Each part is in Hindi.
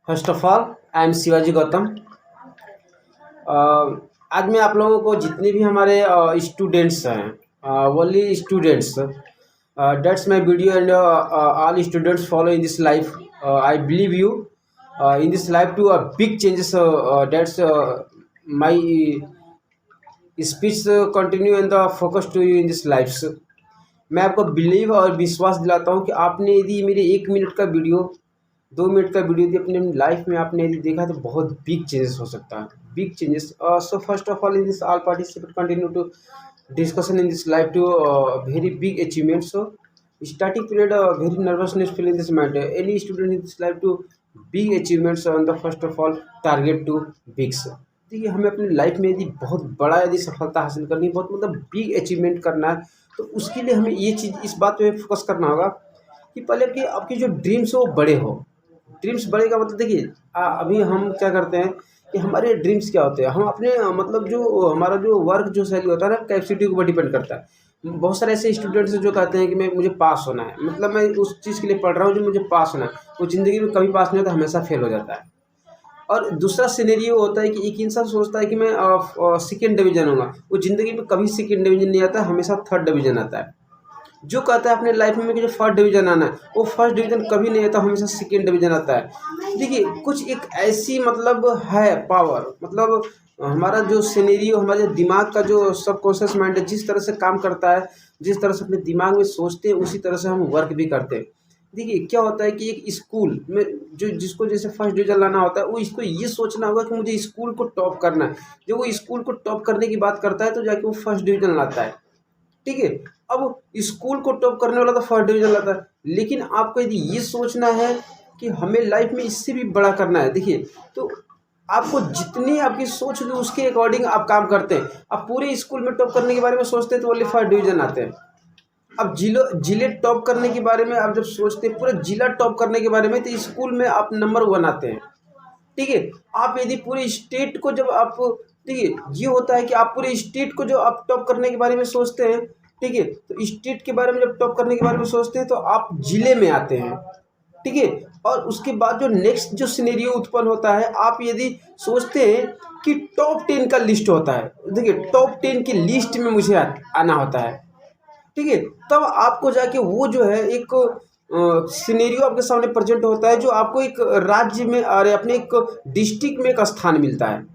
First of all I am Shivaji Gautam. आज मैं आप लोगों को जितने भी हमारे स्टूडेंट्स हैं only students that's my video and all students follow in this life. I believe you in this life to big changes that's my speech continue and the focus to you in this life. मैं आपको बिलीव और विश्वास दिलाता हूँ कि आपने यदि मेरे 1 मिनट का वीडियो 2 मिनट का वीडियो यदि अपने लाइफ में आपने यदि देखा तो बहुत बिग चेंजेस हो सकता है, big changes. So first of all in this all participate continue to discussion in this life to very big achievements. So starting period very nervousness feel in this mind. Any student in this life to big achievements on the first of all target to bigs। देखिए हमें अपनी लाइफ में यदि बहुत बड़ा यदि सफलता हासिल करनी है, बहुत मतलब बिग अचीवमेंट करना है, तो उसके लिए हमें ये चीज़ इस बात पे फोकस करना होगा कि पहले कि आपके जो ड्रीम्स हो वो बड़े हो। ड्रीम्स बड़े का मतलब देखिए अभी हम क्या करते हैं कि हमारे ड्रीम्स क्या होते हैं, हम अपने मतलब जो हमारा जो वर्क जो शैली होता है ना कैपेसिटी के ऊपर डिपेंड करता है। बहुत सारे ऐसे स्टूडेंट्स हैं जो कहते हैं कि मुझे पास होना है, मतलब मैं उस चीज़ के लिए पढ़ रहा हूँ जो मुझे पास होना है, वो ज़िंदगी में कभी पास नहीं होता, हमेशा फेल हो जाता है। और दूसरा सिनेरियो होता है कि एक इंसान सोचता है कि मैं सेकेंड डिवीजन होगा, वो ज़िंदगी में कभी सेकेंड डिवीजन नहीं आता, हमेशा थर्ड डिवीजन आता है। जो कहता है अपने लाइफ में कि जो फर्स्ट डिवीजन आना है, वो फर्स्ट डिवीजन कभी नहीं आता, हमेशा सेकेंड डिवीजन आता है। देखिए कुछ एक ऐसी मतलब है पावर, मतलब हमारा जो सिनेरियो, हमारे दिमाग का जो सबकॉन्शियस माइंड है जिस तरह से काम करता है, जिस तरह से अपने दिमाग में सोचते हैं उसी तरह से हम वर्क भी करते हैं। देखिए क्या होता है कि एक स्कूल में जो जिसको जैसे फर्स्ट डिवीजन लाना होता है, वो इसको ये सोचना होगा कि मुझे स्कूल को टॉप करना है। जब वो स्कूल को टॉप करने की बात करता है तो जाके वो फर्स्ट डिवीजन लाता है, ठीक है। अब स्कूल को टॉप करने वाला तो फर्स्ट डिवीजन लाता है, लेकिन आपको यदि ये सोचना है कि हमें लाइफ में इससे भी बड़ा करना है, देखिए तो आपको जितनी आपकी सोच होगी उसके अकॉर्डिंग आप काम करते हैं। आप पूरे स्कूल में टॉप करने के बारे में सोचते हैं तो ओनली फर्स्ट डिवीजन आते हैं। अब जिले टॉप करने के बारे में आप जब सोचते हैं, पूरा जिला टॉप करने के बारे में, तो स्कूल में आप नंबर 1 आते हैं, ठीक है। आप यदि पूरे स्टेट को जब आप, देखिए ये होता है कि आप पूरे स्टेट को जो आप टॉप करने के बारे में सोचते हैं, ठीक है, तो स्टेट के बारे में जब टॉप करने के बारे में सोचते हैं तो आप जिले में आते हैं, ठीक है। और उसके बाद जो नेक्स्ट जो सिनेरियो उत्पन्न होता है, आप यदि सोचते हैं कि टॉप 10 का लिस्ट होता है, देखिए टॉप 10 की लिस्ट में मुझे आना होता है, ठीक है। तब आपको जाके वो जो है एक सिनेरियो आपके सामने प्रेजेंट होता है, जो आपको एक राज्य में और अपने एक डिस्ट्रिक्ट में एक स्थान मिलता है।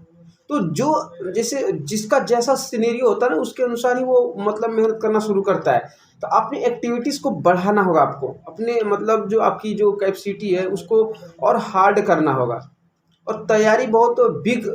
तो जो जैसे जिसका जैसा सिनेरियो होता है ना, उसके अनुसार ही वो मतलब मेहनत करना शुरू करता है। तो अपनी एक्टिविटीज़ को बढ़ाना होगा, आपको अपने मतलब जो आपकी जो कैपेसिटी है उसको और हार्ड करना होगा, और तैयारी बहुत बिग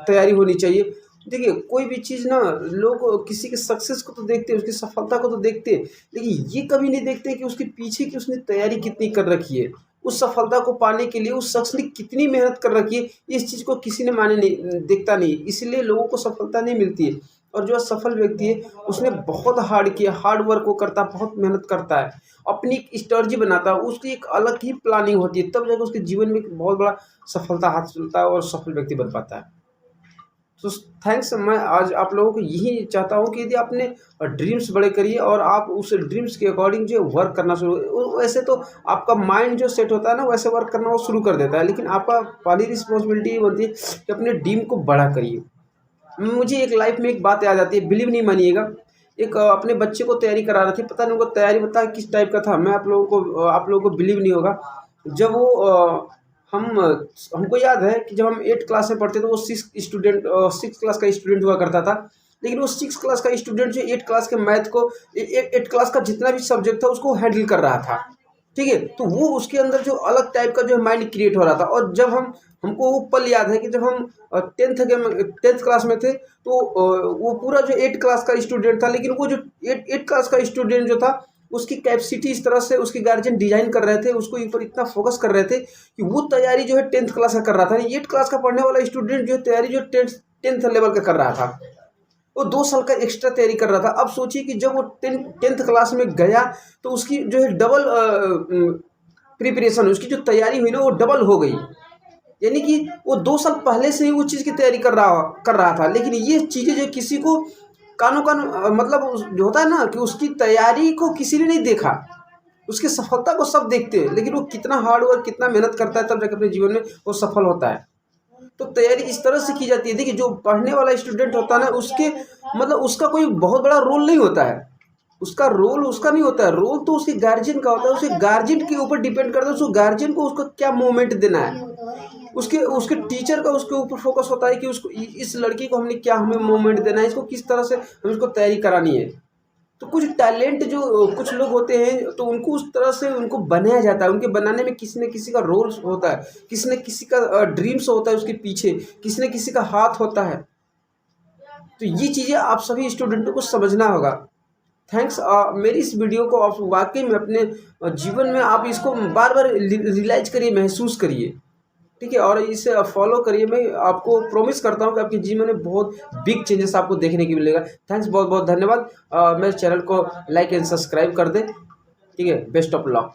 तैयारी होनी चाहिए। देखिए कोई भी चीज़ ना, लोग किसी के सक्सेस को तो देखते हैं, उसकी सफलता को तो देखते हैं, लेकिन ये कभी नहीं देखते कि उसके पीछे की उसने तैयारी कितनी कर रखी है, उस सफलता को पाने के लिए उस शख्स ने कितनी मेहनत कर रखी है। इस चीज़ को किसी ने माने नहीं, देखता नहीं, इसलिए लोगों को सफलता नहीं मिलती है। और जो सफल व्यक्ति है उसने बहुत हार्ड किया, हार्ड वर्क वो करता है, बहुत मेहनत करता है, अपनी एक स्ट्रेटजी बनाता है, उसकी एक अलग ही प्लानिंग होती है, तब जाकर उसके जीवन में एक बहुत बड़ा सफलता हासिल होता है और सफल व्यक्ति बन पाता है। तो थैंक्स। मैं आज आप लोगों को यही चाहता हूँ कि यदि आपने ड्रीम्स बड़े करिए और आप उस ड्रीम्स के अकॉर्डिंग जो वर्क करना शुरू, वैसे तो आपका माइंड जो सेट होता है ना वैसे वर्क करना वो शुरू कर देता है, लेकिन आपका पहली रिस्पॉन्सिबिलिटी ये बनती है कि अपने ड्रीम को बड़ा करिए। मुझे एक लाइफ में एक बात याद आती है, बिलीव नहीं मानिएगा। एक अपने बच्चे को तैयारी करा रहे थे, पता नहीं उनको तैयारी पता किस टाइप का था, मैं आप लोगों को बिलीव नहीं होगा। जब वो हम हमको याद है कि जब हम 8 क्लास में पढ़ते थे, वो 6 क्लास का स्टूडेंट हुआ करता था, लेकिन वो 6 क्लास का स्टूडेंट जो 8 क्लास के मैथ को 8 क्लास का जितना भी सब्जेक्ट था उसको हैंडल कर रहा था, ठीक है। तो वो उसके अंदर जो अलग टाइप का जो माइंड क्रिएट हो रहा था। और जब हमको वो पल याद है कि जब हम 10th क्लास में थे, तो वो पूरा जो 8 क्लास का स्टूडेंट था, लेकिन वो जो 8 क्लास का स्टूडेंट जो था उसकी कैपेसिटी इस तरह से उसके गार्जियन डिजाइन कर रहे थे, उसको ऊपर इतना फोकस कर रहे थे कि वो तैयारी जो है 10th क्लास का कर रहा था। 8 क्लास का पढ़ने वाला स्टूडेंट जो तैयारी जो 10th लेवल का कर रहा था, वो 2 साल का एक्स्ट्रा तैयारी कर रहा था। अब सोचिए कि जब वो 10th क्लास में गया तो उसकी जो है डबल प्रिपरेशन, उसकी जो तैयारी हुई ना वो डबल हो गई। यानी कि वो 2 साल पहले से ही उस चीज़ की तैयारी कर रहा था, लेकिन ये चीज़ें जो किसी को कानो कान मतलब जो होता है ना कि उसकी तैयारी को किसी ने नहीं देखा, उसकी सफलता को सब देखते हैं, लेकिन वो कितना हार्ड वर्क, कितना मेहनत करता है, तब जाकर अपने जीवन में वो सफल होता है। तो तैयारी इस तरह से की जाती है। देखिए, जो पढ़ने वाला स्टूडेंट होता है ना, उसके मतलब उसका कोई बहुत बड़ा रोल नहीं होता है। उसका रोल उसका नहीं होता है, रोल तो उसके गार्जियन का होता है। उसके गार्जियन के ऊपर डिपेंड करता है, उसको गार्जियन को उसको क्या मूवमेंट देना है। उसके उसके टीचर का उसके ऊपर फोकस होता है कि उसको इस लड़की को हमने क्या, हमें मूवमेंट देना है, इसको किस तरह से हमें इसको तैयारी करानी है। तो कुछ टैलेंट जो कुछ लोग होते हैं, तो उनको उस तरह से उनको बनाया जाता है। उनके बनाने में किसी न किसी का रोल होता है, किसी न किसी का ड्रीम्स होता है उसके पीछे, किसी न किसी का हाथ होता है। तो ये चीज़ें आप सभी स्टूडेंटों को समझना होगा। थैंक्स। मेरी इस वीडियो को आप वाकई में अपने जीवन में आप इसको बार बार रियलाइज करिए, महसूस करिए, ठीक है, और इसे फॉलो करिए। मैं आपको प्रॉमिस करता हूँ कि आपके जीवन में बहुत बिग चेंजेस आपको देखने को मिलेगा। थैंक्स, बहुत बहुत धन्यवाद। मेरे चैनल को लाइक एंड सब्सक्राइब कर दें, ठीक है। Best of luck.